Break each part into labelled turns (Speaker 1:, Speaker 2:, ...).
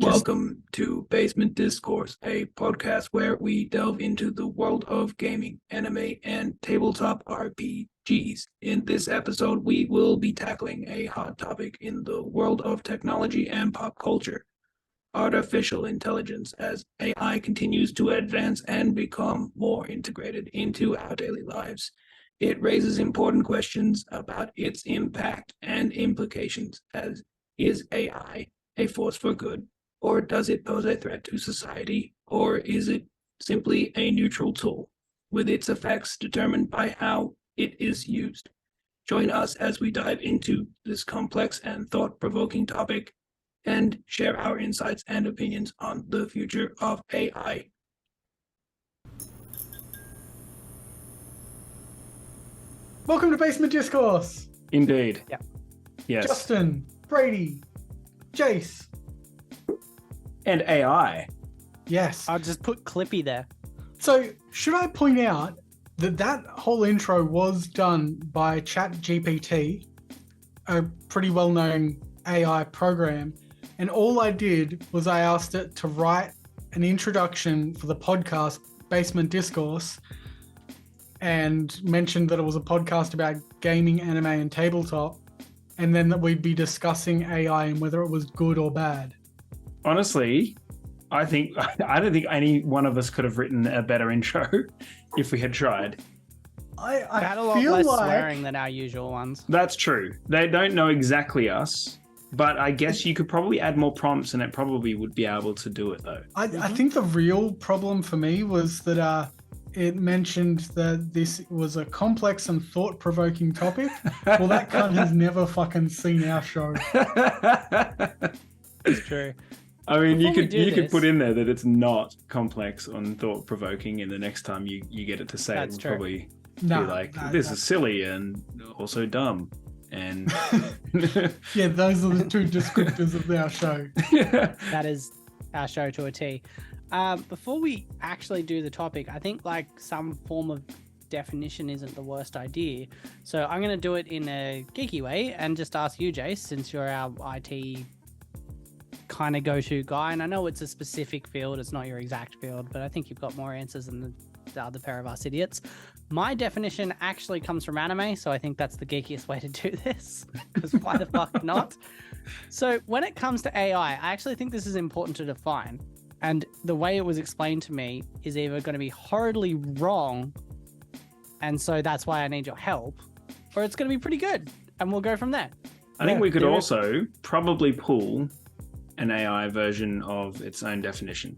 Speaker 1: Welcome to Basement Discourse, a podcast where we delve into the world of gaming, anime, and tabletop RPGs. In this episode, we will be tackling a hot topic in the world of technology and pop culture: artificial intelligence. As AI continues to advance and become more integrated into our daily lives, it raises important questions about its impact and implications. As is AI a force for good, or does it pose a threat to society, or is it simply a neutral tool, with its effects determined by how it is used? Join us as we dive into this complex and thought-provoking topic and share our insights and opinions on the future of AI.
Speaker 2: Welcome to Basement Discourse.
Speaker 1: Indeed.
Speaker 3: Yeah.
Speaker 1: Yes.
Speaker 2: Justin, Brady, Jace.
Speaker 3: And AI.
Speaker 2: Yes.
Speaker 3: I'll just put Clippy there.
Speaker 2: So, should I point out that whole intro was done by ChatGPT, a pretty well-known AI program, and all I did was I asked it to write an introduction for the podcast Basement Discourse and mentioned that it was a podcast about gaming, anime, and tabletop, and then that we'd be discussing AI and whether it was good or bad.
Speaker 4: Honestly, I don't think any one of us could have written a better intro if we had tried.
Speaker 2: I
Speaker 3: had a lot
Speaker 2: feel
Speaker 3: less
Speaker 2: like
Speaker 3: swearing than our usual ones.
Speaker 4: That's true. They don't know exactly us, but I guess you could probably add more prompts and it probably would be able to do it though.
Speaker 2: I think the real problem for me was that it mentioned that this was a complex and thought-provoking topic. Well, that cunt has never fucking seen our show.
Speaker 3: It's true.
Speaker 4: I mean,
Speaker 3: Before
Speaker 4: you could put in there that it's not complex and thought-provoking, and the next time you get it to say
Speaker 3: That's
Speaker 4: it,
Speaker 3: true.
Speaker 4: will probably be like, this is silly and also dumb. And
Speaker 2: Yeah, those are the two descriptors of our show.
Speaker 3: That is our show to a T. Before we actually do the topic, I think like some form of definition isn't the worst idea. So I'm going to do it in a geeky way and just ask you, Jace, since you're our IT kind of go-to guy, and I know it's a specific field, it's not your exact field, but I think you've got more answers than the other pair of us idiots. My definition actually comes from anime, so I think that's the geekiest way to do this, because why the fuck not? So when it comes to AI, I actually think this is important to define, and the way it was explained to me is either going to be horribly wrong, and so that's why I need your help, or it's going to be pretty good, and we'll go from there.
Speaker 4: I think we could also probably pull an AI version of its own definition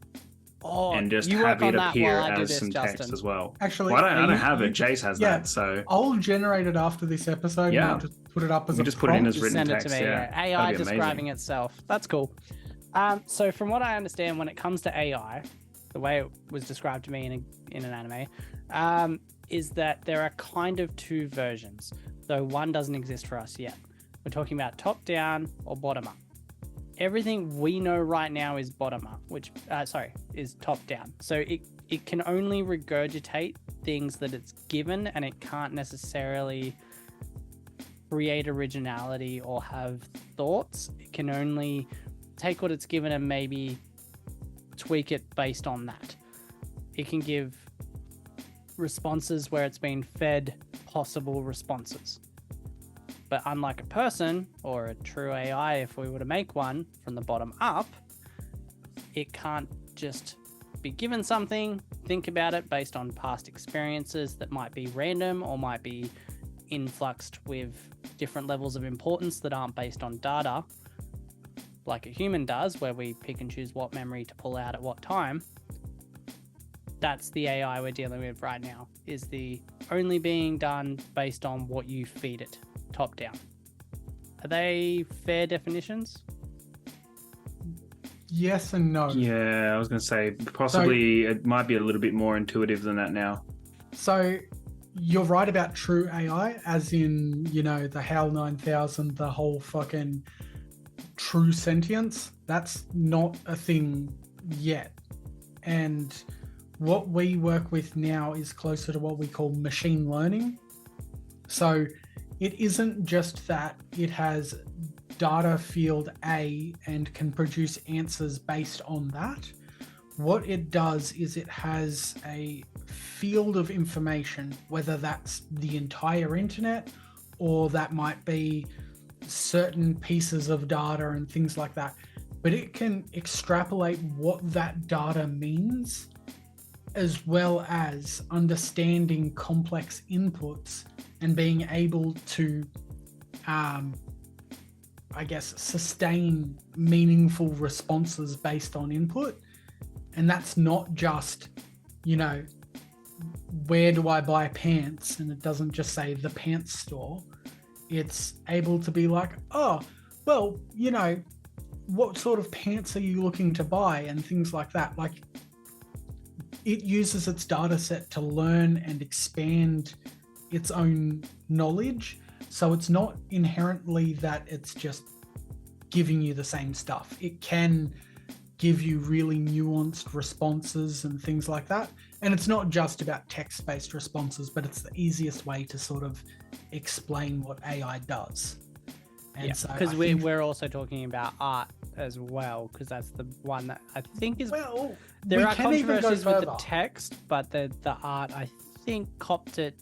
Speaker 4: and just have it appear as some text as well.
Speaker 2: Actually,
Speaker 4: well, I don't have it. Jace has that, so
Speaker 2: I'll generate it after this episode.
Speaker 4: Yeah.
Speaker 2: And I'll just put it up as a
Speaker 4: just put it in
Speaker 2: prompt.
Speaker 4: as written
Speaker 3: Send
Speaker 4: text.
Speaker 3: it to me.
Speaker 4: Yeah,
Speaker 3: AI
Speaker 4: that'd be
Speaker 3: describing
Speaker 4: amazing.
Speaker 3: itself. That's cool. So from what I understand, when it comes to AI, the way it was described to me in an anime, is that there are kind of two versions, though one doesn't exist for us yet. We're talking about top down or bottom up. Everything we know right now is bottom up, is top down. So it can only regurgitate things that it's given, and it can't necessarily create originality or have thoughts. It can only take what it's given and maybe tweak it based on that. It can give responses where it's been fed possible responses. But unlike a person or a true AI, if we were to make one from the bottom up, it can't just be given something, think about it based on past experiences that might be random or might be influxed with different levels of importance that aren't based on data, like a human does, where we pick and choose what memory to pull out at what time. That's the AI we're dealing with right now, is the only being done based on what you feed it, top down. Are they fair definitions?
Speaker 2: Yes and no.
Speaker 4: Yeah, I was going to say possibly it might be a little bit more intuitive than that now.
Speaker 2: So you're right about true AI, as in, the HAL 9000, the whole fucking true sentience. That's not a thing yet. And what we work with now is closer to what we call machine learning. So it isn't just that it has data field A and can produce answers based on that. What it does is it has a field of information, whether that's the entire internet or that might be certain pieces of data and things like that. But it can extrapolate what that data means, as well as understanding complex inputs and being able to, sustain meaningful responses based on input. And that's not just, where do I buy pants? And it doesn't just say the pants store. It's able to be like, oh, well, what sort of pants are you looking to buy? And things like that. Like, it uses its data set to learn and expand its own knowledge. So it's not inherently that it's just giving you the same stuff. It can give you really nuanced responses and things like that. And it's not just about text-based responses, but it's the easiest way to sort of explain what AI does. And so
Speaker 3: because we're also talking about art as well, because that's the one that I think is...
Speaker 2: Well,
Speaker 3: there are controversies with the text, but the art, I think, copped it.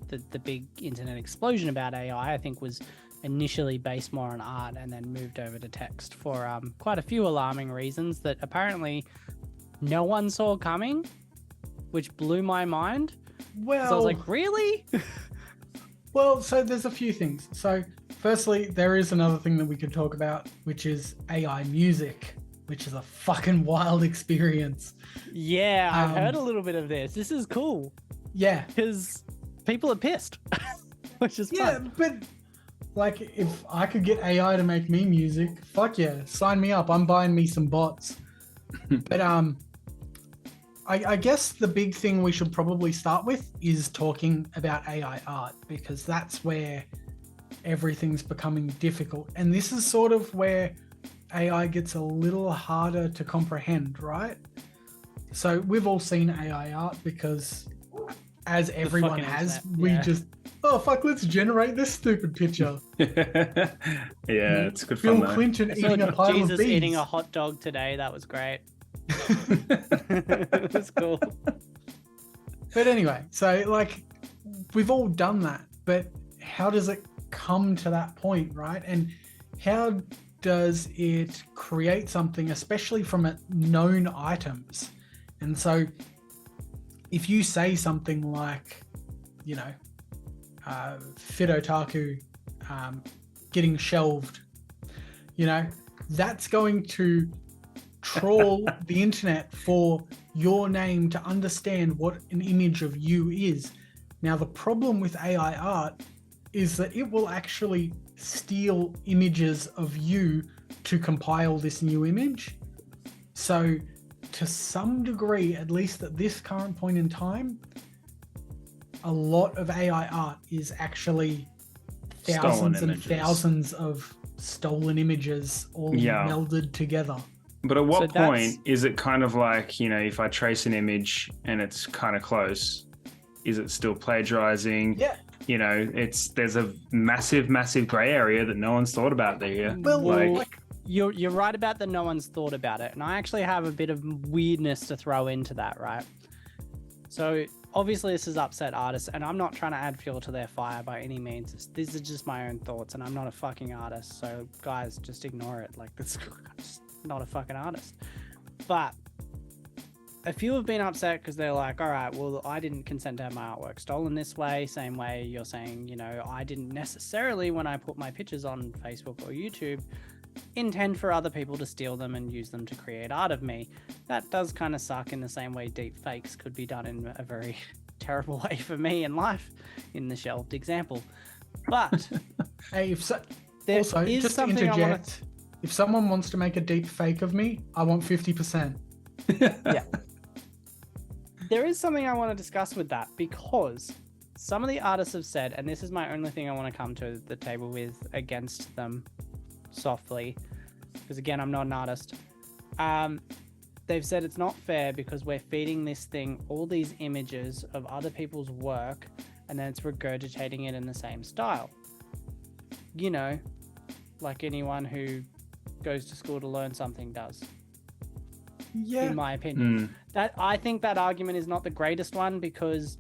Speaker 3: The big internet explosion about AI, I think, was initially based more on art and then moved over to text for quite a few alarming reasons that apparently no one saw coming, which blew my mind. Well, so I was like, really?
Speaker 2: Well, so there's a few things. So firstly, there is another thing that we could talk about, which is AI music, which is a fucking wild experience.
Speaker 3: Yeah, I've heard a little bit of this. This is cool.
Speaker 2: Yeah.
Speaker 3: Because people are pissed, which is fun.
Speaker 2: Yeah, but like, if I could get AI to make me music, fuck yeah, sign me up. I'm buying me some bots. But I guess the big thing we should probably start with is talking about AI art, because that's where everything's becoming difficult. And this is sort of where AI gets a little harder to comprehend, right? So we've all seen AI art because, as everyone has, we just, oh fuck, let's generate this stupid picture.
Speaker 4: Yeah, it's good
Speaker 2: Bill
Speaker 4: fun.
Speaker 2: Clinton eating a pile
Speaker 3: Jesus
Speaker 2: of beans.
Speaker 3: eating a hot dog today. That was great. It was cool.
Speaker 2: But anyway, so like, we've all done that, but how does it come to that point, right? And how does it create something, especially from known items? And so if you say something like, Fit Otaku getting shelved, that's going to trawl the internet for your name to understand what an image of you is. Now, the problem with AI art is that it will actually steal images of you to compile this new image. So to some degree, at least at this current point in time, a lot of AI art is actually thousands and thousands of stolen images all melded together.
Speaker 4: But at what point is it kind of like, if I trace an image and it's kind of close, is it still plagiarizing?
Speaker 2: Yeah.
Speaker 4: There's a massive gray area that no one's thought about there.
Speaker 3: Well, you're right about that no one's thought about it. And I actually have a bit of weirdness to throw into that, right? So obviously this has upset artists, and I'm not trying to add fuel to their fire by any means. These are just my own thoughts, and I'm not a fucking artist. So guys, just ignore it. Like, this is not a fucking artist. But a few have been upset because they're like, all right, well, I didn't consent to have my artwork stolen this way. Same way you're saying, I didn't necessarily, when I put my pictures on Facebook or YouTube, intend for other people to steal them and use them to create art of me. That does kind of suck, in the same way deep fakes could be done in a very terrible way for me in life, in the shelved example. But
Speaker 2: hey,
Speaker 3: just to
Speaker 2: interject, if someone wants to make a deep fake of me, I want 50%.
Speaker 3: Yeah. There is something I want to discuss with that, because some of the artists have said, and this is my only thing I want to come to the table with against them softly, because again, I'm not an artist. They've said it's not fair because we're feeding this thing all these images of other people's work, and then it's regurgitating it in the same style. like anyone who goes to school to learn something does.
Speaker 2: Yeah.
Speaker 3: In my opinion. I think that argument is not the greatest one because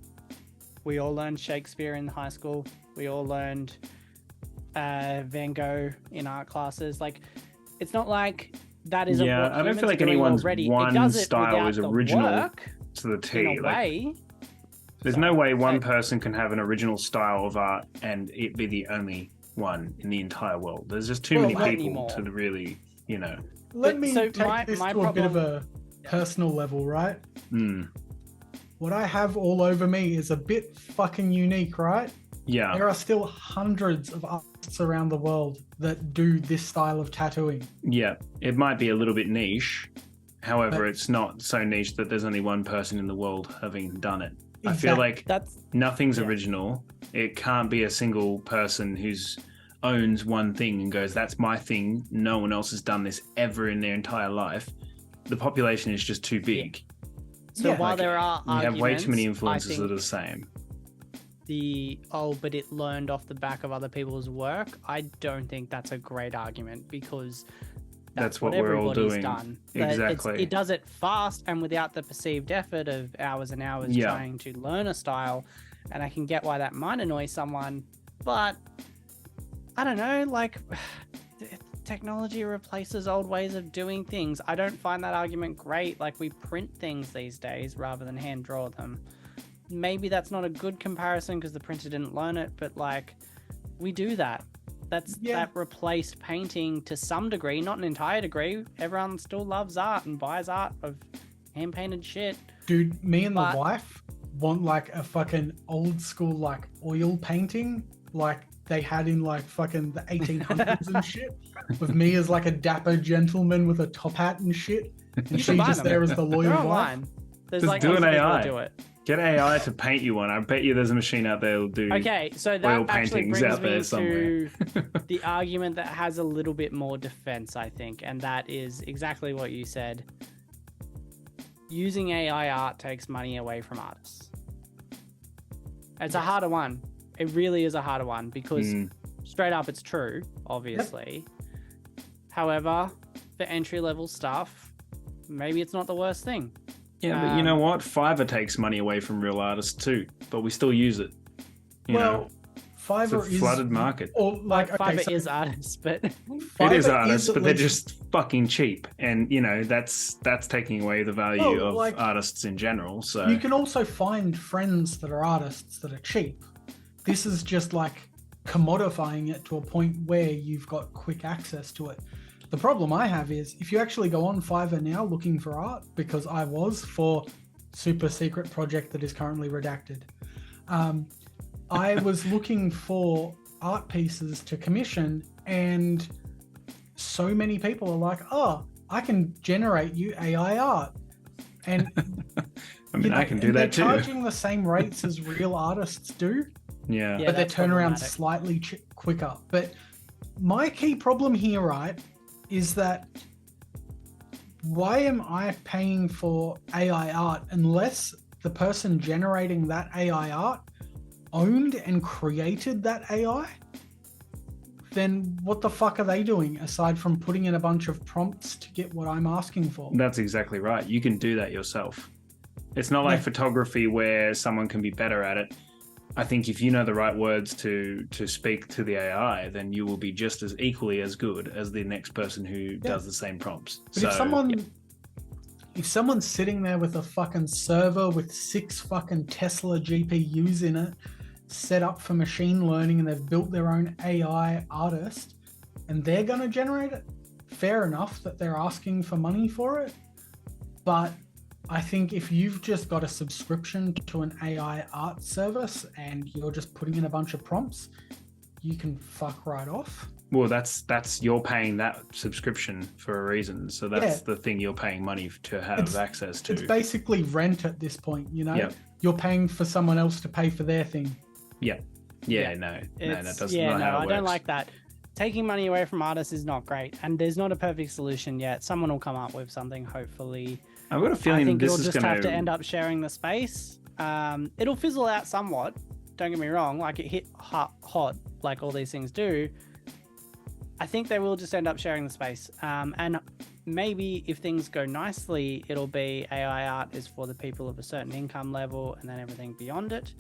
Speaker 3: we all learned Shakespeare in high school. We all learned Van Gogh in art classes. Like, it's not like that isn't what
Speaker 4: I don't feel like anyone's one style is original to the T.
Speaker 3: In a way.
Speaker 4: There's no way one person can have an original style of art and it be the only one in the entire world. There's just too many people to really,
Speaker 2: Let me take this to a bit of a personal level, right? What I have all over me is a bit fucking unique, right?
Speaker 4: Yeah.
Speaker 2: There are still hundreds of artists around the world that do this style of tattooing.
Speaker 4: Yeah. It might be a little bit niche. However, it's not so niche that there's only one person in the world having done it. I feel like nothing's original. It can't be a single person who's owns one thing and goes, that's my thing. No one else has done this ever in their entire life. The population is just too big.
Speaker 3: So while there are
Speaker 4: arguments, you have way too many influences that are the same.
Speaker 3: But it learned off the back of other people's work. I don't think that's a great argument because that's what we're all doing. Done.
Speaker 4: Exactly.
Speaker 3: It does it fast and without the perceived effort of hours and hours trying to learn a style. And I can get why that might annoy someone, but I don't know, like technology replaces old ways of doing things. I don't find that argument great. Like, we print things these days rather than hand draw them. Maybe that's not a good comparison because the printer didn't learn it, but like, we do that. That replaced painting to some degree, not an entire degree. Everyone still loves art and buys art of hand painted shit.
Speaker 2: Dude, me and the wife want like a fucking old school like oil painting like they had in like fucking the 1800s and shit, with me as like a dapper gentleman with a top hat and shit, and she just there as the loyal wife.
Speaker 3: There's
Speaker 4: just
Speaker 3: like
Speaker 4: do an AI.
Speaker 3: Do it.
Speaker 4: Get AI to paint you one. I bet you there's a machine out there that'll do
Speaker 3: so that
Speaker 4: oil
Speaker 3: actually
Speaker 4: paintings
Speaker 3: brings
Speaker 4: out there
Speaker 3: me
Speaker 4: somewhere.
Speaker 3: to the argument that has a little bit more defense, I think, and that is exactly what you said. Using AI art takes money away from artists. It's a harder one. It really is a harder one because straight up it's true, obviously. Yep. However, for entry-level stuff, maybe it's not the worst thing.
Speaker 4: Yeah, but you know what? Fiverr takes money away from real artists too, but we still use it. You know,
Speaker 2: Fiverr
Speaker 4: it's a flooded market.
Speaker 2: Or like
Speaker 3: Fiverr is artists, but
Speaker 4: it is artists, but they're just fucking cheap, and that's taking away the value of artists in general. So
Speaker 2: you can also find friends that are artists that are cheap. This is just like commodifying it to a point where you've got quick access to it. The problem I have is if you actually go on Fiverr now looking for art, because I was for super secret project that is currently redacted, I was looking for art pieces to commission, and so many people are like, oh, I can generate you AI art. And
Speaker 4: I mean, I can do that too.
Speaker 2: They're charging the same rates as real artists do.
Speaker 4: Yeah.
Speaker 2: But their turnaround slightly quicker. But my key problem here, right, is that why am I paying for AI art unless the person generating that AI art owned and created that AI? Then what the fuck are they doing aside from putting in a bunch of prompts to get what I'm asking for?
Speaker 4: That's exactly right. You can do that yourself. It's not like photography where someone can be better at it. I think if you know the right words to speak to the AI, then you will be just as equally as good as the next person who does the same prompts.
Speaker 2: But if someone's sitting there with a fucking server with 6 fucking Tesla GPUs in it, set up for machine learning, and they've built their own AI artist, and they're going to generate it, fair enough that they're asking for money for it. But I think if you've just got a subscription to an AI art service and you're just putting in a bunch of prompts, you can fuck right off.
Speaker 4: Well, that's you're paying that subscription for a reason. So that's the thing you're paying money to have access to.
Speaker 2: It's basically rent at this point, You're paying for someone else to pay for their thing.
Speaker 4: No, that doesn't how it
Speaker 3: I
Speaker 4: works.
Speaker 3: don't like that. Taking money away from artists is not great, and there's not a perfect solution yet. Someone will come up with something, hopefully.
Speaker 4: I've got a feeling
Speaker 3: I think
Speaker 4: this
Speaker 3: you'll
Speaker 4: is
Speaker 3: just
Speaker 4: going
Speaker 3: have to end up sharing the space. It'll fizzle out somewhat. Don't get me wrong. Like, it hit hot like all these things do. I think they will just end up sharing the space. And maybe if things go nicely, it'll be AI art is for the people of a certain income level and then everything beyond it.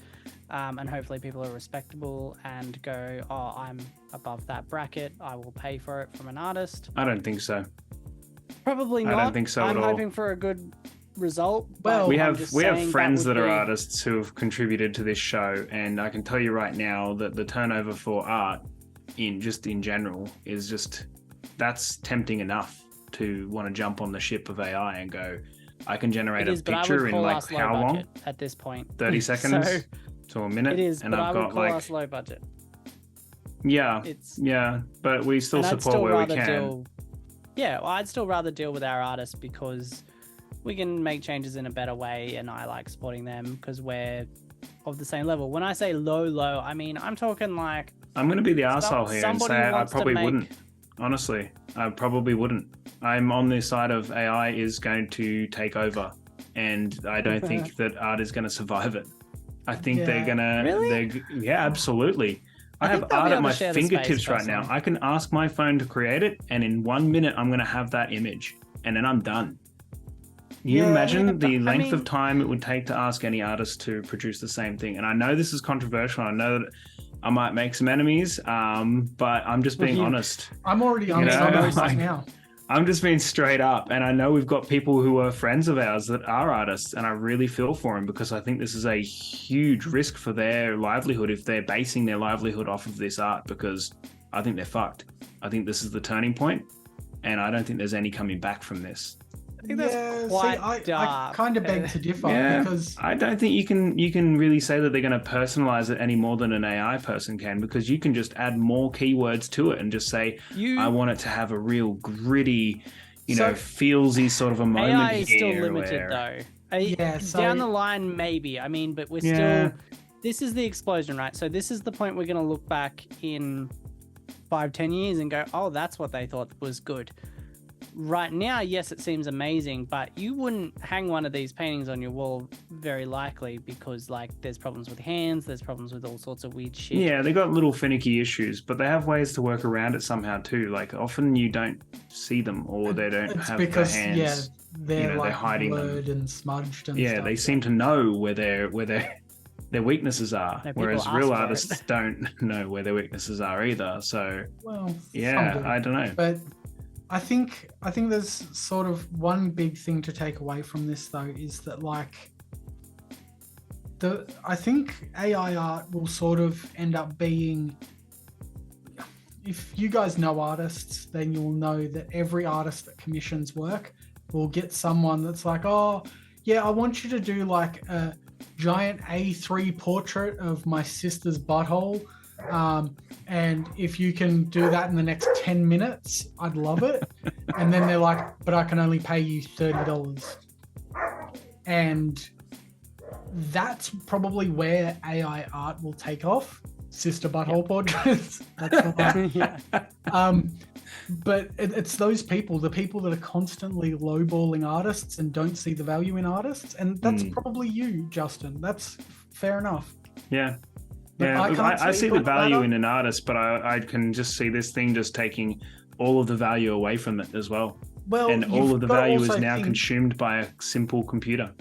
Speaker 3: And hopefully people are respectable and go, oh, I'm above that bracket, I will pay for it from an artist.
Speaker 4: I don't think so.
Speaker 3: Probably not.
Speaker 4: I don't think so at all.
Speaker 3: I'm hoping for a good result.
Speaker 2: Well,
Speaker 4: we have friends that are
Speaker 3: be...
Speaker 4: artists who have contributed to this show, and I can tell you right now that the turnover for art in general is just, that's tempting enough to want to jump on the ship of AI and go, I can generate a picture in like how long?
Speaker 3: At this point,
Speaker 4: 30 seconds to a minute.
Speaker 3: It is,
Speaker 4: and
Speaker 3: but
Speaker 4: I've
Speaker 3: I
Speaker 4: got
Speaker 3: would call
Speaker 4: like
Speaker 3: us low budget.
Speaker 4: Yeah, but we still support where we can.
Speaker 3: I'd still rather deal with our artists because we can make changes in a better way, and I like supporting them because we're of the same level. When I say low, I mean I'm talking like,
Speaker 4: I'm going to be the arsehole here and say I probably wouldn't. Honestly, I probably wouldn't. I'm on the side of AI is going to take over, and I don't think that art is going to survive it. I think they're going to...
Speaker 3: Really?
Speaker 4: Yeah, absolutely. I have art at my fingertips right now. I can ask my phone to create it, and in 1 minute, I'm going to have that image, and then I'm done. Can you imagine the length of time it would take to ask any artist to produce the same thing? And I know this is controversial. I know that I might make some enemies, but I'm just being honest.
Speaker 2: I'm already honest right now.
Speaker 4: I'm just being straight up. And I know we've got people who are friends of ours that are artists, and I really feel for them because I think this is a huge risk for their livelihood if they're basing their livelihood off of this art, because I think they're fucked. I think this is the turning point, and I don't think there's any coming back from this.
Speaker 3: I think that's quite dark.
Speaker 2: I kind of beg to differ because
Speaker 4: I don't think you can really say that they're going to personalize it any more than an AI person can, because you can just add more keywords to it and just say, I want it to have a real gritty, feelsy sort of a moment.
Speaker 3: AI is still limited though. Down the line, maybe. I mean, but we're still. This is the explosion, right? So this is the point we're going to look back in 5-10 years and go, oh, that's what they thought was good. Right now, yes, it seems amazing, but you wouldn't hang one of these paintings on your wall very likely because, like, there's problems with hands, there's problems with all sorts of weird shit.
Speaker 4: Yeah, they got little finicky issues, but they have ways to work around it somehow too. Like, often you don't see them, or they don't have the hands.
Speaker 2: They're like
Speaker 4: hiding
Speaker 2: blurred
Speaker 4: them
Speaker 2: and smudged and
Speaker 4: stuff. They seem to know where their weaknesses are, whereas real artists don't know where their weaknesses are either. So, I don't know.
Speaker 2: But I think there's sort of one big thing to take away from this though, is that like I think AI art will sort of end up being, if you guys know artists, then you'll know that every artist that commissions work will get someone that's like, oh yeah, I want you to do like a giant A3 portrait of my sister's butthole. And if you can do that in the next 10 minutes, I'd love it. And then they're like, but I can only pay you $30. And that's probably where AI art will take off. Sister butthole portraits. That's the one. But it's those people, the people that are constantly lowballing artists and don't see the value in artists. And that's probably you, Justin. That's fair enough.
Speaker 4: Yeah. Yeah, I see the value in an artist, but I can just see this thing just taking all of the value away from it as well. And all of the value is now consumed by a simple computer.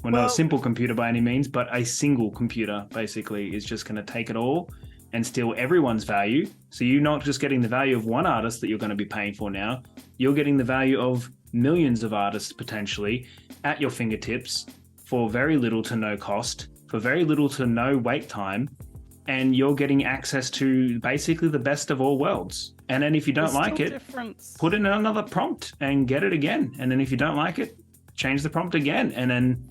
Speaker 4: Well, not a simple computer by any means, but a single computer basically is just going to take it all and steal everyone's value. So you're not just getting the value of one artist that you're going to be paying for now. You're getting the value of millions of artists potentially at your fingertips for very little to no cost, for very little to no wait time, and you're getting access to basically the best of all worlds. And then if you don't like it, put in another prompt and get it again. And then if you don't like it, change the prompt again. And then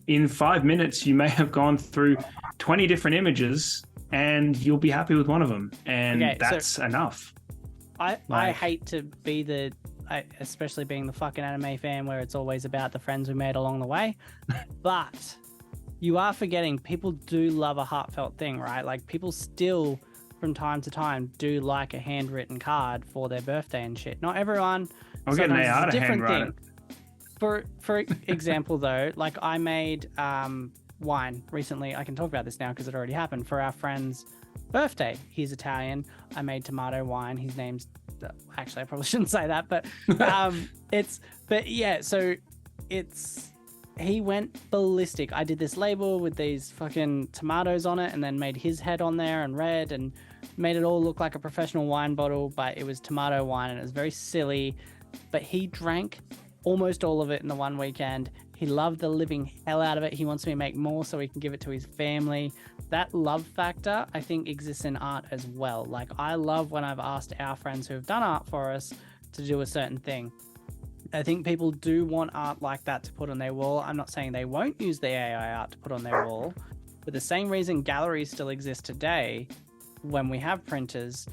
Speaker 4: in 5 minutes, you may have gone through 20 different images and you'll be happy with one of them. And that's enough.
Speaker 3: I hate to be especially being the fucking anime fan where it's always about the friends we made along the way, but you are forgetting people do love a heartfelt thing, right? Like people still from time to time do like a handwritten card for their birthday and shit. Not everyone.
Speaker 4: I'll get an AR to handwrite it.
Speaker 3: For example though, like I made wine recently. I can talk about this now because it already happened for our friend's birthday. He's Italian. I made tomato wine. His name's actually I probably shouldn't say that, but he went ballistic. I did this label with these fucking tomatoes on it and then made his head on there and red and made it all look like a professional wine bottle, but it was tomato wine and it was very silly. But he drank almost all of it in the one weekend. He loved the living hell out of it. He wants me to make more so he can give it to his family. That love factor, I think, exists in art as well. Like, I love when I've asked our friends who have done art for us to do a certain thing. I think people do want art like that to put on their wall. I'm not saying they won't use the AI art to put on their wall, but the same reason galleries still exist today when we have printers.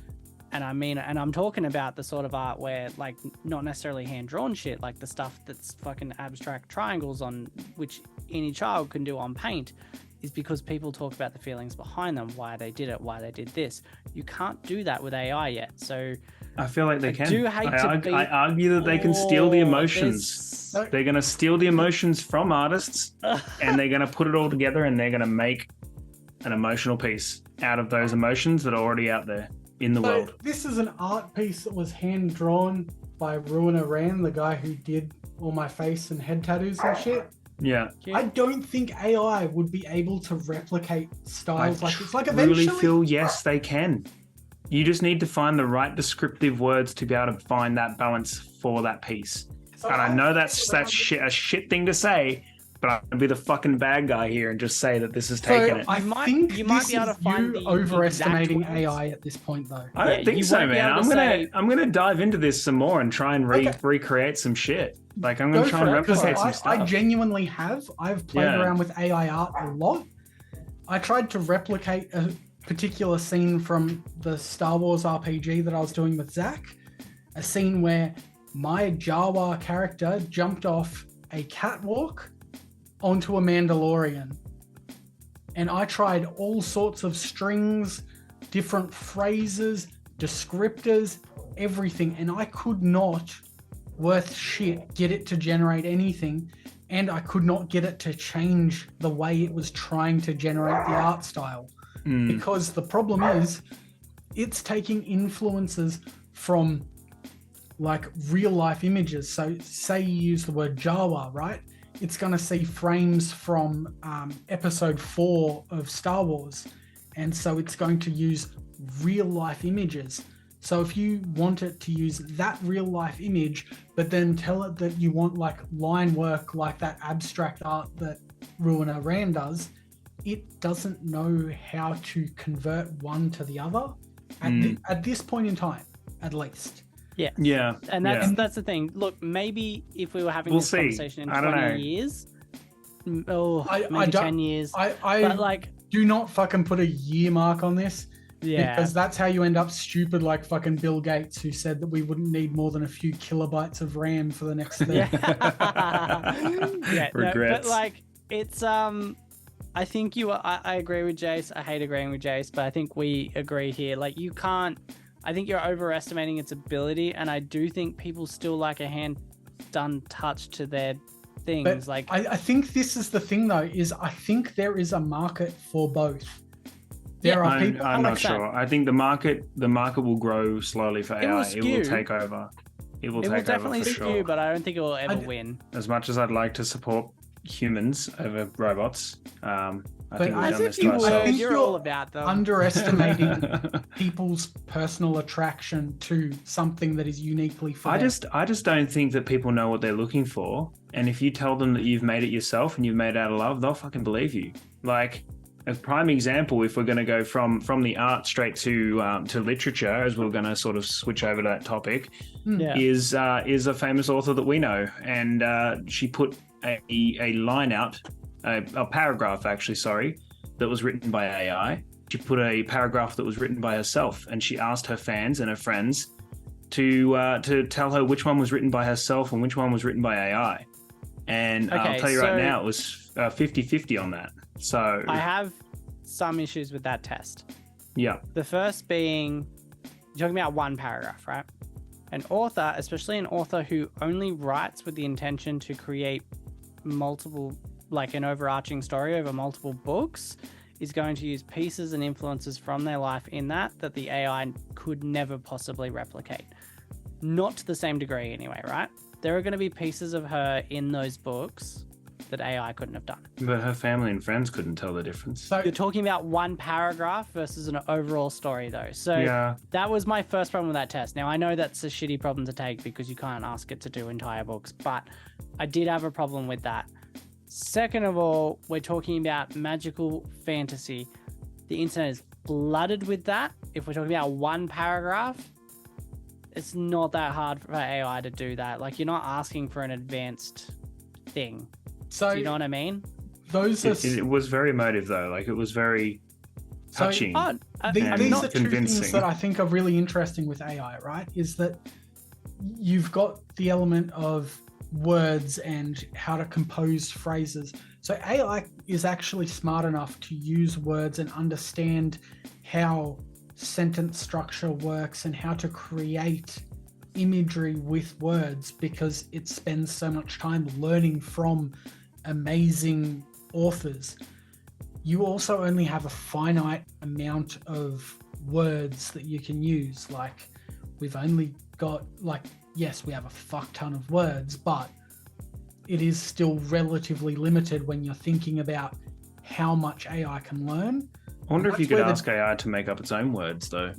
Speaker 3: And I'm talking about the sort of art where, like, not necessarily hand-drawn shit, like the stuff that's fucking abstract triangles on which any child can do on paint, is because people talk about the feelings behind them, why they did it, why they did this. You can't do that with AI yet. So
Speaker 4: I feel like they can.
Speaker 3: I
Speaker 4: argue that they can steal the emotions. They're going to steal the emotions from artists and they're going to put it all together and they're going to make an emotional piece out of those emotions that are already out there in the world.
Speaker 2: This is an art piece that was hand drawn by Ruiner Rand, the guy who did all my face and head tattoos and shit.
Speaker 4: Yeah.
Speaker 2: I don't think AI would be able to replicate styles like this. Like,
Speaker 4: I really feel yes, they can. You just need to find the right descriptive words to be able to find that balance for that piece. So and I know that's a shit thing to say, but I'm gonna be the fucking bad guy here and just say that this is taking it.
Speaker 2: I think you might be able to find you overestimating AI at this point, though.
Speaker 4: I don't think so, man. I'm gonna dive into this some more and try and recreate some shit. Like, I'm gonna try and replicate some stuff.
Speaker 2: I genuinely have. I've played around with AI art a lot. I tried to replicate a particular scene from the Star Wars RPG that I was doing with Zach. A scene where my Jawa character jumped off a catwalk onto a Mandalorian. And I tried all sorts of strings, different phrases, descriptors, everything. And I could not, worth shit, get it to generate anything. And I could not get it to change the way it was trying to generate the art style. Because the problem is, it's taking influences from, like, real life images. So say you use the word Jawa, right? It's going to see frames from episode 4 of Star Wars. And so it's going to use real life images. So if you want it to use that real life image, but then tell it that you want, like, line work, like that abstract art that Ruiner Rand does, it doesn't know how to convert one to the other at this point in time, at least.
Speaker 3: Yeah. And that's the thing. Look, maybe if we were having this conversation in 20 years, maybe 10 years.
Speaker 2: But, like, do not fucking put a year mark on this. Yeah. Because that's how you end up stupid, like fucking Bill Gates, who said that we wouldn't need more than a few kilobytes of RAM for the next thing.
Speaker 4: Regrets.
Speaker 3: But, like, it's I think I agree with Jace. I hate agreeing with Jace, but I think we agree here. Like, you can't. I think you're overestimating its ability, and I do think people still like a hand-done touch to their things.
Speaker 2: But
Speaker 3: like,
Speaker 2: I think this is the thing, though, is I think there is a market for both. There are people.
Speaker 4: I'm not sure. I think the market will grow slowly for AI. It will take over. It will
Speaker 3: definitely
Speaker 4: over for
Speaker 3: skew,
Speaker 4: sure.
Speaker 3: but I don't think it will ever win.
Speaker 4: As much as I'd like to support humans over robots, I think we've done this to ourselves.
Speaker 2: I think
Speaker 3: you're all about them.
Speaker 2: Underestimating people's personal attraction to something that is uniquely for them.
Speaker 4: I just don't think that people know what they're looking for. And if you tell them that you've made it yourself and you've made it out of love, they'll fucking believe you. Like, a prime example, if we're going to go from the art straight to literature, as we're going to sort of switch over to that topic, is a famous author that we know, and she put a line out, a paragraph actually, that was written by AI. She put a paragraph that was written by herself, and she asked her fans and her friends to tell her which one was written by herself and which one was written by AI. And I'll tell you right now, it was 50-50 on that. So
Speaker 3: I have some issues with that test.
Speaker 4: Yeah.
Speaker 3: The first being, you're talking about one paragraph, right? An author, especially an author who only writes with the intention to create multiple, like an overarching story over multiple books, is going to use pieces and influences from their life in that the AI could never possibly replicate. not to the same degree anyway, right? There are going to be pieces of her in those books that AI couldn't have done.
Speaker 4: But her family and friends couldn't tell the difference.
Speaker 3: So you're talking about one paragraph versus an overall story, though. So that was my first problem with that test. Now, I know that's a shitty problem to take because you can't ask it to do entire books, but I did have a problem with that. Second of all, we're talking about magical fantasy. The internet is flooded with that. If we're talking about one paragraph, it's not that hard for AI to do that. Like, you're not asking for an advanced thing. So do you know what I mean?
Speaker 4: It was very emotive, though. Like, it was very touching.
Speaker 2: These are two things that I think are really interesting with AI, right? Is that you've got the element of words and how to compose phrases. So AI is actually smart enough to use words and understand how sentence structure works and how to create imagery with words, because it spends so much time learning from amazing authors. You also only have a finite amount of words that you can use. Like, we've only got, like, yes, we have a fuck ton of words, but it is still relatively limited when you're thinking about how much AI can learn.
Speaker 4: I wonder if you could ask AI to make up its own words, though.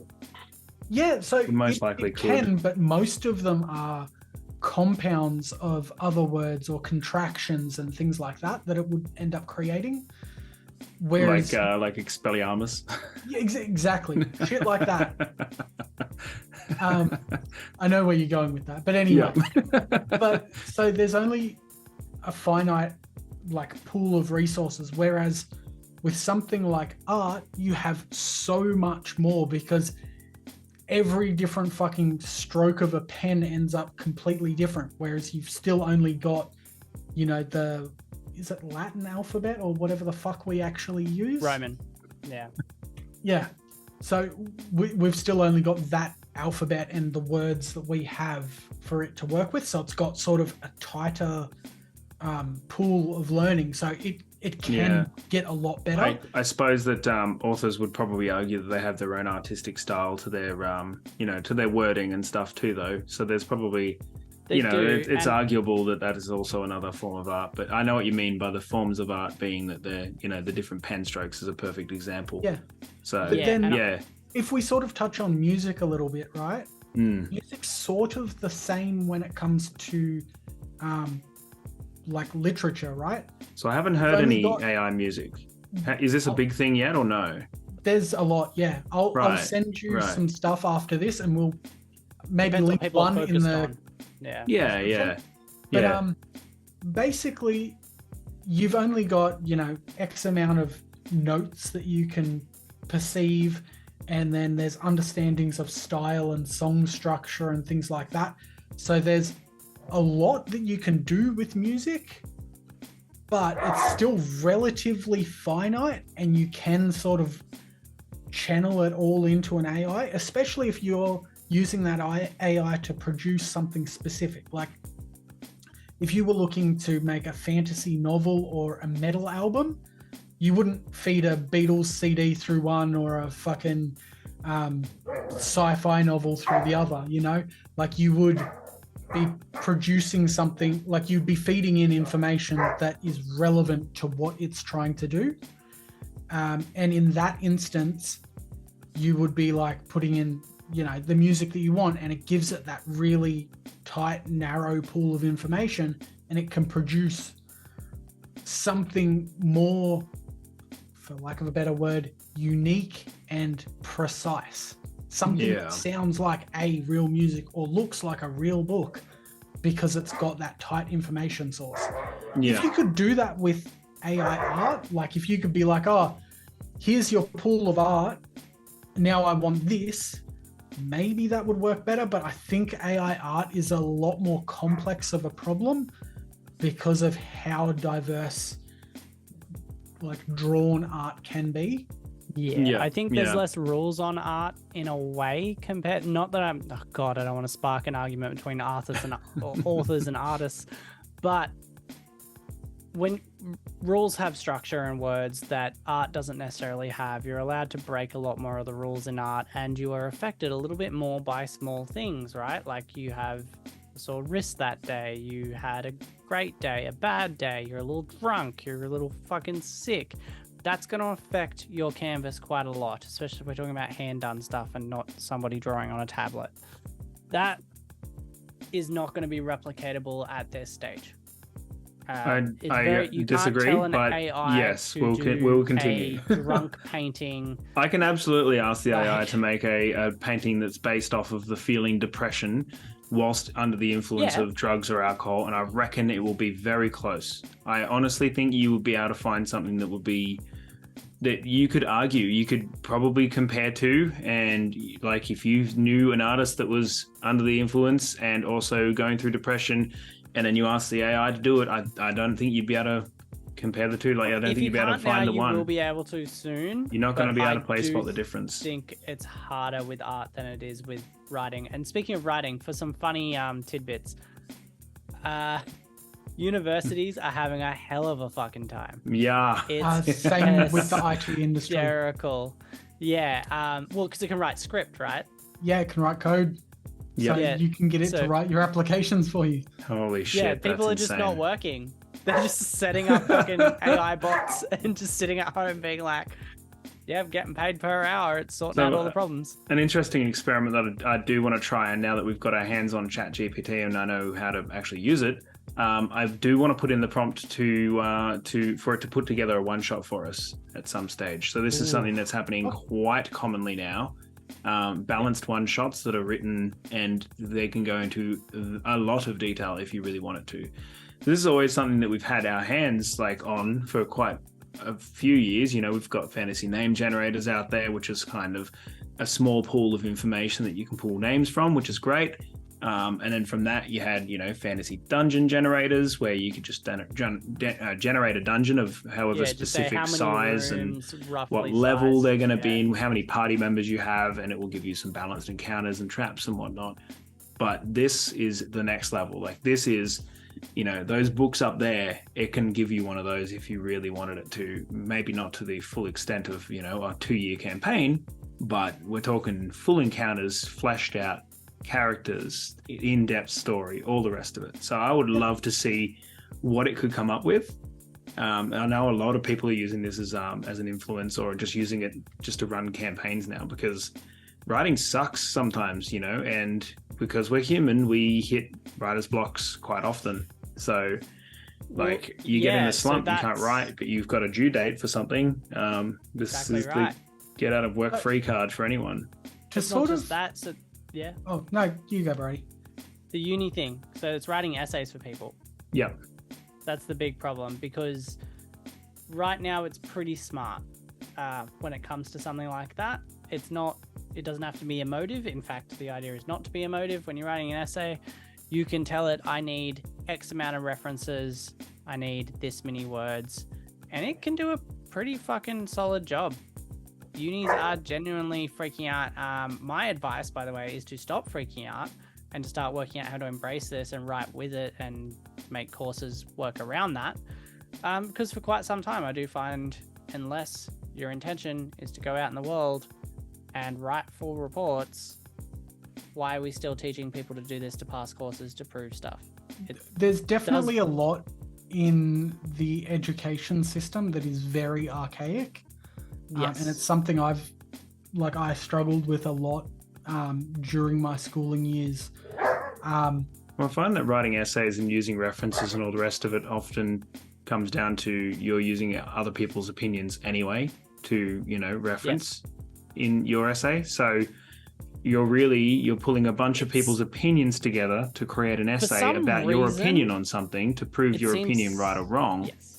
Speaker 2: Yeah, so
Speaker 4: it most likely
Speaker 2: can, but most of them are compounds of other words or contractions and things like that it would end up creating. Whereas,
Speaker 4: like Expelliarmus.
Speaker 2: Yeah, exactly. Shit like that. I know where you're going with that, but anyway. But so there's only a finite like pool of resources, whereas with something like art, you have so much more, because every different fucking stroke of a pen ends up completely different, whereas you've still only got, you know, is it Latin alphabet or whatever the fuck we actually use?
Speaker 3: Roman.
Speaker 2: Yeah. So we've still only got that alphabet and the words that we have for it to work with. So it's got sort of a tighter pool of learning. So it can get a lot better.
Speaker 4: I suppose that authors would probably argue that they have their own artistic style to their, to their wording and stuff too, though. So there's probably, it's arguable that is also another form of art. But I know what you mean by the forms of art being that they're, the different pen strokes is a perfect example.
Speaker 2: Yeah.
Speaker 4: So,
Speaker 2: but then, if we sort of touch on music a little bit, right? Music's sort of the same when it comes to like literature, right?
Speaker 4: So I haven't heard any AI music. Is this a big thing yet or no?
Speaker 2: There's a lot, yeah. I'll send you some stuff after this, and we'll maybe link one in the... But basically, you've only got, X amount of notes that you can perceive, and then there's understandings of style and song structure and things like that. So there's a lot that you can do with music, but it's still relatively finite, and you can sort of channel it all into an AI, especially if you're using that AI to produce something specific. Like if you were looking to make a fantasy novel or a metal album, you wouldn't feed a Beatles CD through one or a fucking sci-fi novel through the other, like you would be producing something, like you'd be feeding in information that is relevant to what it's trying to do. And in that instance, you would be like putting in, the music that you want, and it gives it that really tight, narrow pool of information, and it can produce something more, for lack of a better word, unique and precise. Something that sounds like a real music or looks like a real book, because it's got that tight information source. If you could do that with AI art, like if you could be like, oh, here's your pool of art, now I want this, maybe that would work better. But I think AI art is a lot more complex of a problem because of how diverse like drawn art can be.
Speaker 3: I think there's less rules on art in a way compared, not that I don't want to spark an argument between authors and authors and artists, but when rules have structure and words that art doesn't necessarily have, you're allowed to break a lot more of the rules in art, and you are affected a little bit more by small things, right? Like you have a sore wrist that day, you had a great day, a bad day, you're a little drunk, you're a little fucking sick. That's going to affect your canvas quite a lot, especially if we're talking about hand-done stuff and not somebody drawing on a tablet. That is not going to be replicatable at this stage.
Speaker 4: I disagree, but yes, we'll continue.
Speaker 3: A drunk painting.
Speaker 4: I can absolutely ask the AI to make a painting that's based off of the feeling depression whilst under the influence of drugs or alcohol, and I reckon it will be very close. I honestly think you would be able to find something that would be that you could argue, you could probably compare to, and like if you knew an artist that was under the influence and also going through depression, and then you ask the AI to do it, I don't think you'd be able to compare the two. Like, I don't think you'd be able to find the one.
Speaker 3: You will be able to soon.
Speaker 4: You're not going to be able to place spot the difference.
Speaker 3: I think it's harder with art than it is with writing. And speaking of writing, for some funny tidbits, universities are having a hell of a fucking time.
Speaker 4: Yeah.
Speaker 3: It's
Speaker 2: same with the IT industry.
Speaker 3: Hysterical. Yeah. Well, because it can write script, right?
Speaker 2: Yeah, it can write code.
Speaker 4: Yep.
Speaker 2: So you can get it to write your applications for you.
Speaker 4: Holy shit,
Speaker 3: yeah, people are just not working. They're just setting up fucking AI bots and just sitting at home being like, yeah, I'm getting paid per hour. It's sorting out all the problems.
Speaker 4: An interesting experiment that I do want to try, and now that we've got our hands on ChatGPT and I know how to actually use it, I do want to put in the prompt for it to put together a one-shot for us at some stage. So this is something that's happening quite commonly now. Balanced one-shots that are written, and they can go into a lot of detail if you really want it to. This is always something that we've had our hands on for quite a few years. You know, we've got fantasy name generators out there, which is kind of a small pool of information that you can pull names from, which is great. And then from that, you had, fantasy dungeon generators where you could just generate a dungeon of however specific size and what level they're going to be in, how many party members you have, and it will give you some balanced encounters and traps and whatnot. But this is the next level. Like, this is, those books up there, it can give you one of those if you really wanted it to. Maybe not to the full extent of, a 2-year campaign, but we're talking full encounters, fleshed out characters, in-depth story, all the rest of it. So I would love to see what it could come up with. I know a lot of people are using this as an influence, or just using it just to run campaigns now, because writing sucks sometimes, and because we're human, we hit writer's blocks quite often. So you get in a slump, you can't write, but you've got a due date for something. This is the get out of work free card for anyone.
Speaker 2: To sort of
Speaker 3: that. So yeah.
Speaker 2: Oh no, you go, Brady.
Speaker 3: The uni thing. So it's writing essays for people.
Speaker 4: Yeah.
Speaker 3: That's the big problem, because right now it's pretty smart when it comes to something like that. It doesn't have to be emotive. In fact, the idea is not to be emotive. When you're writing an essay, you can tell it, I need X amount of references, I need this many words, and it can do a pretty fucking solid job. Unis are genuinely freaking out. My advice, by the way, is to stop freaking out and to start working out how to embrace this and write with it and make courses work around that. Because for quite some time, I do find, unless your intention is to go out in the world and write full reports, why are we still teaching people to do this to pass courses to prove stuff?
Speaker 2: There's definitely a lot in the education system that is very archaic.
Speaker 3: Yes.
Speaker 2: And it's something I struggled with a lot during my schooling years.
Speaker 4: Well, I find that writing essays and using references and all the rest of it often comes down to you're using other people's opinions anyway to, reference in your essay. So you're pulling a bunch of people's opinions together to create an essay about your opinion on something to prove your opinion right or wrong.
Speaker 3: Yes.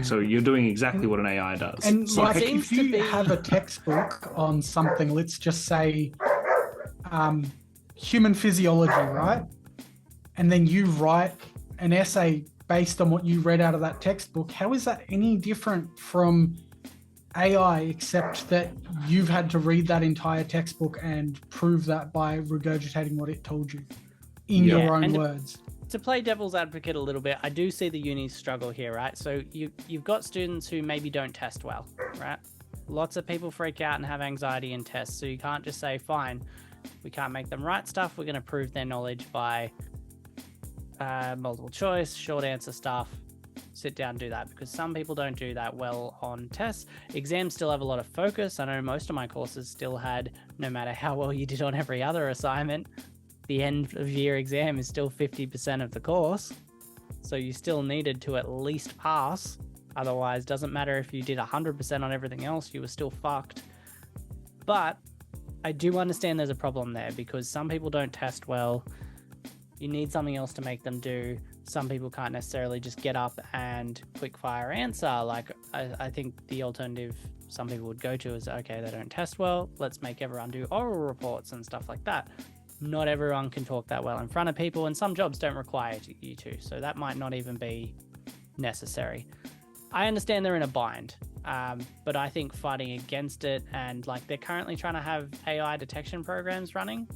Speaker 4: So you're doing exactly what an AI does.
Speaker 2: And if you have a textbook on something, let's just say human physiology, right? And then you write an essay based on what you read out of that textbook, how is that any different from AI, except that you've had to read that entire textbook and prove that by regurgitating what it told you in your own words?
Speaker 3: to play devil's advocate a little bit, I do see the uni struggle here, right? So you've got students who maybe don't test well, right? Lots of people freak out and have anxiety in tests, so you can't just say, fine, we can't make them write stuff, we're going to prove their knowledge by multiple choice, short answer stuff, sit down and do that, because some people don't do that well on tests. Exams still have a lot of focus. I know most of my courses still had, no matter how well you did on every other assignment, the end of year exam is still 50% of the course. So you still needed to at least pass. Otherwise, doesn't matter if you did 100% on everything else, you were still fucked. But I do understand there's a problem there, because some people don't test well. You need something else to make them do. Some people can't necessarily just get up and quick fire answer. Like, I think the alternative some people would go to is, okay, they don't test well, let's make everyone do oral reports and stuff like that. Not everyone can talk that well in front of people, and some jobs don't require you to, so that might not even be necessary. I understand they're in a bind, but I think fighting against it, and like they're currently trying to have AI detection programs running,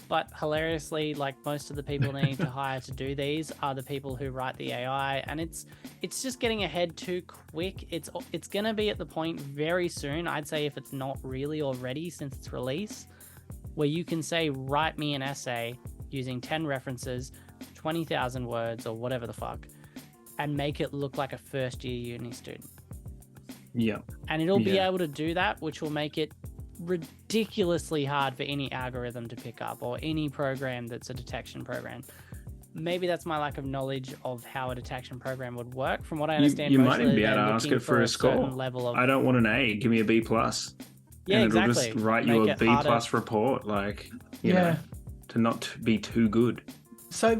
Speaker 3: but hilariously, like most of the people they need to hire to do these are the people who write the AI, and it's just getting ahead too quick. It's going to be at the point very soon, I'd say, if it's not really already since its release, where you can say, write me an essay using 10 references, 20,000 words, or whatever the fuck, and make it look like a first year uni student.
Speaker 4: Yeah.
Speaker 3: And it'll be able to do that, which will make it ridiculously hard for any algorithm to pick up, or any program that's a detection program. Maybe that's my lack of knowledge of how a detection program would work. From what I understand,
Speaker 4: you might even be able to ask it for a score. Level of... I don't want an A, give me a B+.
Speaker 3: Yeah,
Speaker 4: and it'll
Speaker 3: exactly.
Speaker 4: just write you a B+ report, like, you know, to not be too good.
Speaker 2: So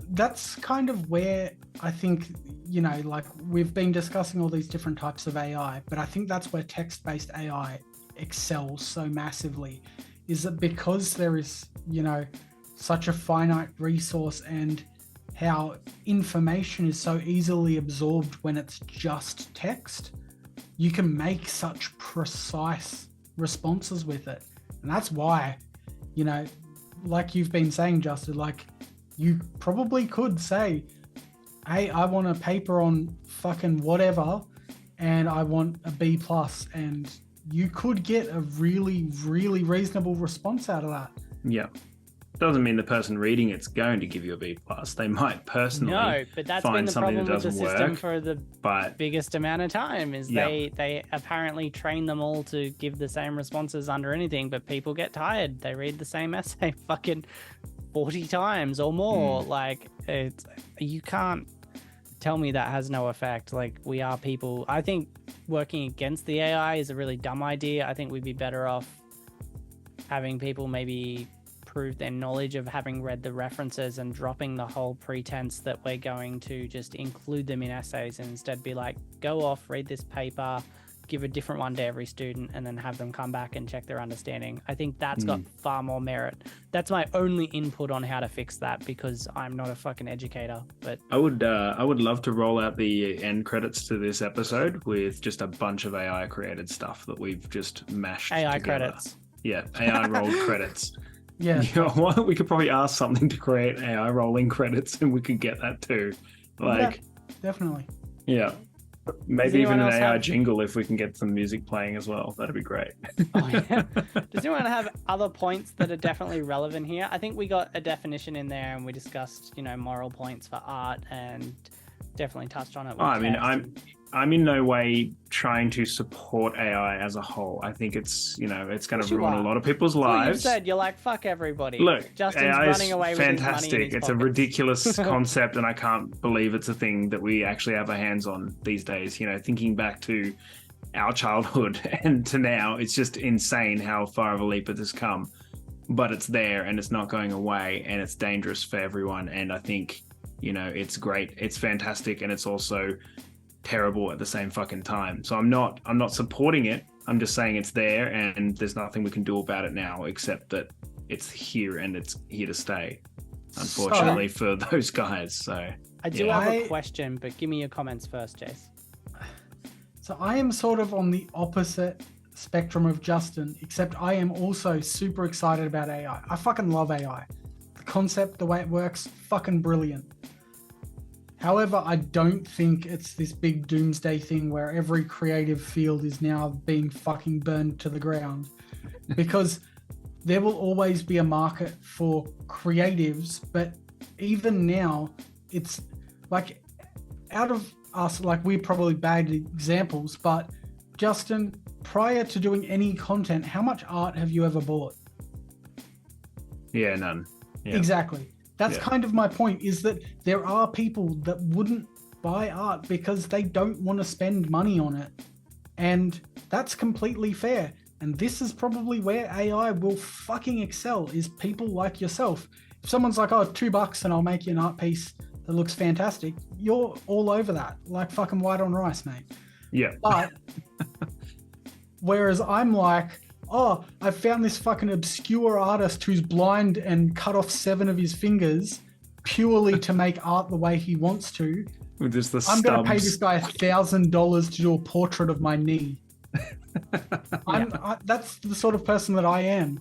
Speaker 2: that's kind of where I think, you know, like we've been discussing all these different types of AI, but I think that's where text-based AI excels so massively, is that because there is, you know, such a finite resource, and how information is so easily absorbed when it's just text, you can make such precise responses with it. And that's why, you know, like you've been saying, Justin, like you probably could say, hey, I want a paper on fucking whatever, and I want a B+, and you could get a really, really reasonable response out of that.
Speaker 4: Yeah. Doesn't mean the person reading it's going to give you a B+. They might personally
Speaker 3: but that's
Speaker 4: find
Speaker 3: been the
Speaker 4: something
Speaker 3: problem
Speaker 4: that
Speaker 3: with the
Speaker 4: doesn't
Speaker 3: system
Speaker 4: work,
Speaker 3: for the biggest amount of time, is they apparently train them all to give the same responses under anything, but people get tired. They read the same essay fucking 40 times or more. Like, you can't tell me that has no effect. Like, we are people. I think working against the AI is a really dumb idea. I think we'd be better off having people maybe prove their knowledge of having read the references, and dropping the whole pretense that we're going to just include them in essays, and instead be like, go off, read this paper, give a different one to every student, and then have them come back and check their understanding. I think that's got far more merit. That's my only input on how to fix that, because I'm not a fucking educator. But
Speaker 4: I would love to roll out the end credits to this episode with just a bunch of AI created stuff that we've just mashed
Speaker 3: AI
Speaker 4: together.
Speaker 3: credits.
Speaker 4: Yeah, AI rolled credits.
Speaker 2: Yeah.
Speaker 4: You know what? We could probably ask something to create AI rolling credits, and we could get that too. Like,
Speaker 2: definitely.
Speaker 4: Yeah. Maybe even an AI jingle if we can get some music playing as well. That'd be great.
Speaker 3: Oh, yeah. Does anyone have other points that are definitely relevant here? I think we got a definition in there, and we discussed, you know, moral points for art, and definitely touched on it.
Speaker 4: I mean, I'm in no way trying to support AI as a whole. I think it's, you know, it's going to ruin a lot of people's lives.
Speaker 3: You said you're like, fuck everybody.
Speaker 4: Look,
Speaker 3: Justin's
Speaker 4: AI
Speaker 3: running away
Speaker 4: is
Speaker 3: with
Speaker 4: fantastic.
Speaker 3: his money in his
Speaker 4: It's a ridiculous concept, and I can't believe it's a thing that we actually have our hands on these days. You know, thinking back to our childhood and to now, it's just insane how far of a leap it has come. But it's there, and it's not going away, and it's dangerous for everyone. And I think, you know, it's great, it's fantastic, and it's also terrible at the same fucking time. So I'm not supporting it. I'm just saying it's there, and there's nothing we can do about it now, except that it's here, and it's here to stay, unfortunately, for those guys. So
Speaker 3: I do have a question, but give me your comments first, Jace.
Speaker 2: So I am sort of on the opposite spectrum of Justin, except I am also super excited about AI. I fucking love AI. concept, the way it works, fucking brilliant. However, I don't think it's this big doomsday thing where every creative field is now being fucking burned to the ground. Because there will always be a market for creatives, but even now, it's like, out of us, like, we're probably bad examples, but Justin, prior to doing any content, how much art have you ever bought?
Speaker 4: Yeah, none. Yeah.
Speaker 2: Exactly. That's kind of my point, is that there are people that wouldn't buy art because they don't want to spend money on it. And that's completely fair. And this is probably where AI will fucking excel, is people like yourself. If someone's like, oh, $2 and I'll make you an art piece that looks fantastic, you're all over that, like fucking white on rice, mate.
Speaker 4: Yeah.
Speaker 2: But whereas I'm like, oh, I found this fucking obscure artist who's blind and cut off 7 of his fingers purely to make art the way he wants to.
Speaker 4: With just the
Speaker 2: I'm going to pay this guy $1,000 to do a portrait of my knee. That's the sort of person that I am.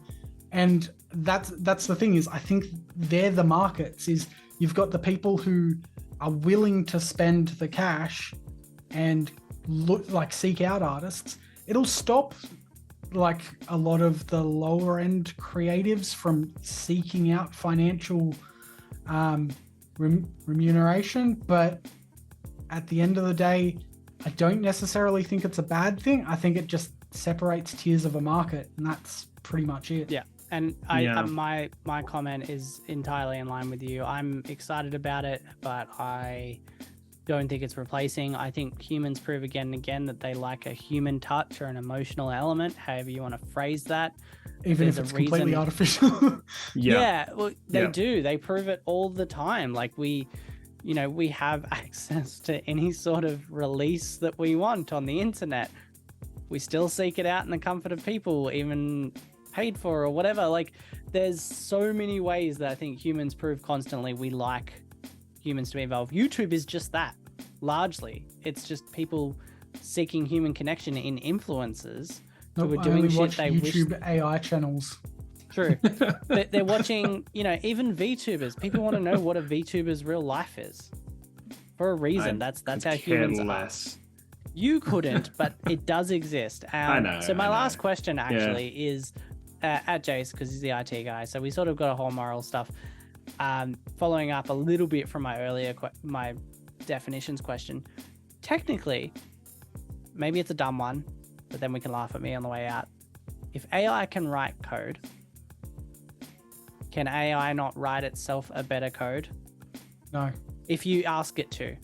Speaker 2: And that's the thing, is I think they're the markets, is you've got the people who are willing to spend the cash and seek out artists. It'll stop like a lot of the lower end creatives from seeking out financial remuneration, but at the end of the day, I don't necessarily think it's a bad thing. I think it just separates tiers of a market, and that's pretty much it.
Speaker 3: Yeah. And my comment is entirely in line with you. I'm excited about it, but I don't think it's replacing. I think humans prove again and again that they like a human touch or an emotional element, however you want to phrase that.
Speaker 2: Even if it's completely artificial.
Speaker 3: Yeah, well, they do. They prove it all the time. Like we have access to any sort of release that we want on the internet. We still seek it out in the comfort of people, even paid for or whatever. Like, there's so many ways that I think humans prove constantly we like humans to evolve. YouTube is just that, largely. It's just people seeking human connection in influencers who are doing shit they
Speaker 2: YouTube
Speaker 3: wish...
Speaker 2: AI channels.
Speaker 3: True. But they're watching, even VTubers. People want to know what a VTuber's real life is. For a reason. That's how humans are. You couldn't, but it does exist.
Speaker 4: I know.
Speaker 3: So my last question actually is at Jace, because he's the IT guy. So we sort of got a whole moral stuff. Following up a little bit from my earlier my definitions question. Technically, maybe it's a dumb one, but then we can laugh at me on the way out. If AI can write code, can AI not write itself a better code?
Speaker 2: No.
Speaker 3: If you ask it to.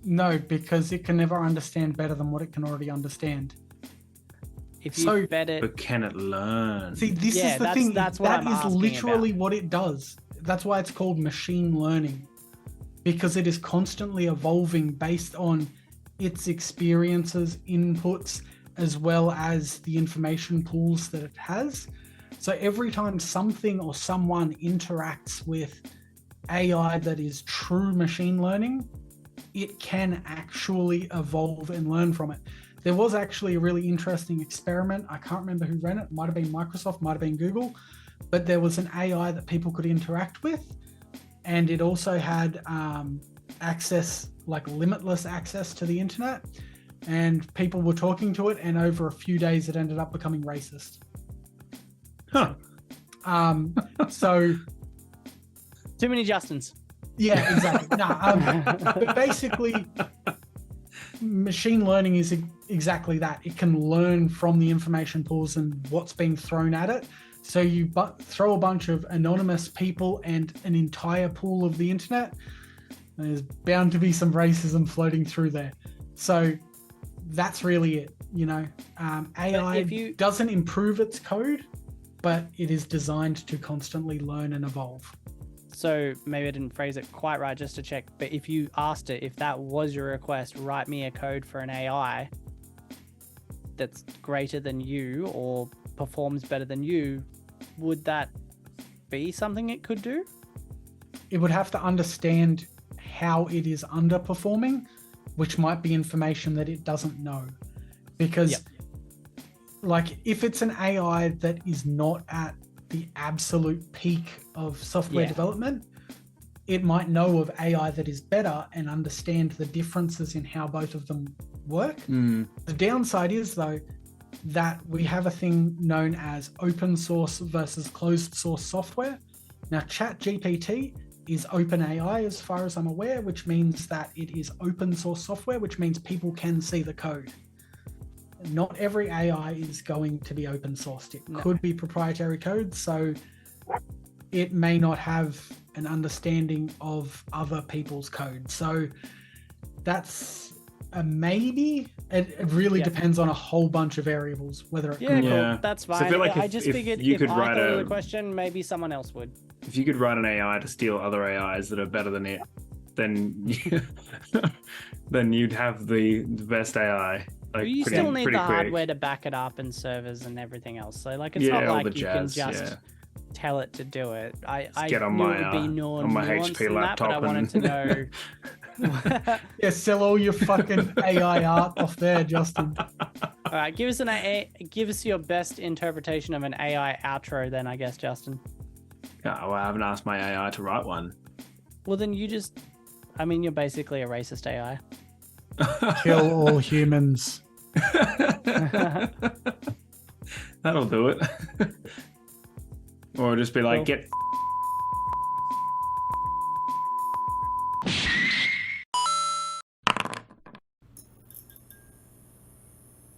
Speaker 2: No, because it can never understand better than what it can already understand.
Speaker 3: If you fed it...
Speaker 4: But can it learn?
Speaker 2: See, this is the thing. That is literally what it does. That's why it's called machine learning. Because it is constantly evolving based on its experiences, inputs, as well as the information pools that it has. So every time something or someone interacts with AI that is true machine learning, it can actually evolve and learn from it. There was actually a really interesting experiment. I can't remember who ran it. Might have been Microsoft, might have been Google, but there was an AI that people could interact with, and it also had access, like limitless access to the internet, and people were talking to it, and over a few days it ended up becoming racist.
Speaker 4: Huh.
Speaker 2: So
Speaker 3: too many Justins.
Speaker 2: Yeah, exactly. But basically, machine learning is exactly that. It can learn from the information pools and what's being thrown at it. So you throw a bunch of anonymous people and an entire pool of the internet, there's bound to be some racism floating through there. So that's really it. AI doesn't improve its code, but it is designed to constantly learn and evolve.
Speaker 3: So maybe I didn't phrase it quite right, just to check, but if you asked it, if that was your request, write me a code for an AI that's greater than you or performs better than you, would that be something it could do?
Speaker 2: It would have to understand how it is underperforming, which might be information that it doesn't know. Because like if it's an AI that is not at the absolute peak of software
Speaker 3: Yeah.
Speaker 2: development, it might know of AI that is better and understand the differences in how both of them work. The downside is, though, that we have a thing known as open source versus closed source software. Now, ChatGPT is OpenAI as far as I'm aware, which means that it is open source software, which means people can see the code. Not every AI is going to be open sourced. It could be proprietary code, so it may not have an understanding of other people's code. So that's a maybe. It really depends on a whole bunch of variables, whether it could.
Speaker 3: Cool. That's fine.
Speaker 4: So I feel like
Speaker 3: I just figured
Speaker 4: you
Speaker 3: if
Speaker 4: could
Speaker 3: I
Speaker 4: write
Speaker 3: thought of
Speaker 4: a
Speaker 3: the question, maybe someone else would.
Speaker 4: If you could write an AI to steal other AIs that are better than it, then then you'd have the best AI. Like,
Speaker 3: You still need the
Speaker 4: quick.
Speaker 3: hardware to back it up and servers and everything else. So like, it's not
Speaker 4: all
Speaker 3: like
Speaker 4: the
Speaker 3: you
Speaker 4: jazz,
Speaker 3: can just tell it to do it. I
Speaker 4: get on
Speaker 3: knew
Speaker 4: my,
Speaker 3: it would be more
Speaker 4: on my
Speaker 3: nuanced
Speaker 4: HP
Speaker 3: than
Speaker 4: laptop,
Speaker 3: that, but I wanted to know.
Speaker 2: Yeah, sell all your fucking AI art off there, Justin.
Speaker 3: All right, give us your best interpretation of an AI outro, then, I guess, Justin.
Speaker 4: Oh, I haven't asked my AI to write one.
Speaker 3: Well, then you're basically a racist AI.
Speaker 2: Kill all humans.
Speaker 4: That'll do it. Or just be like,
Speaker 3: Cool.
Speaker 4: get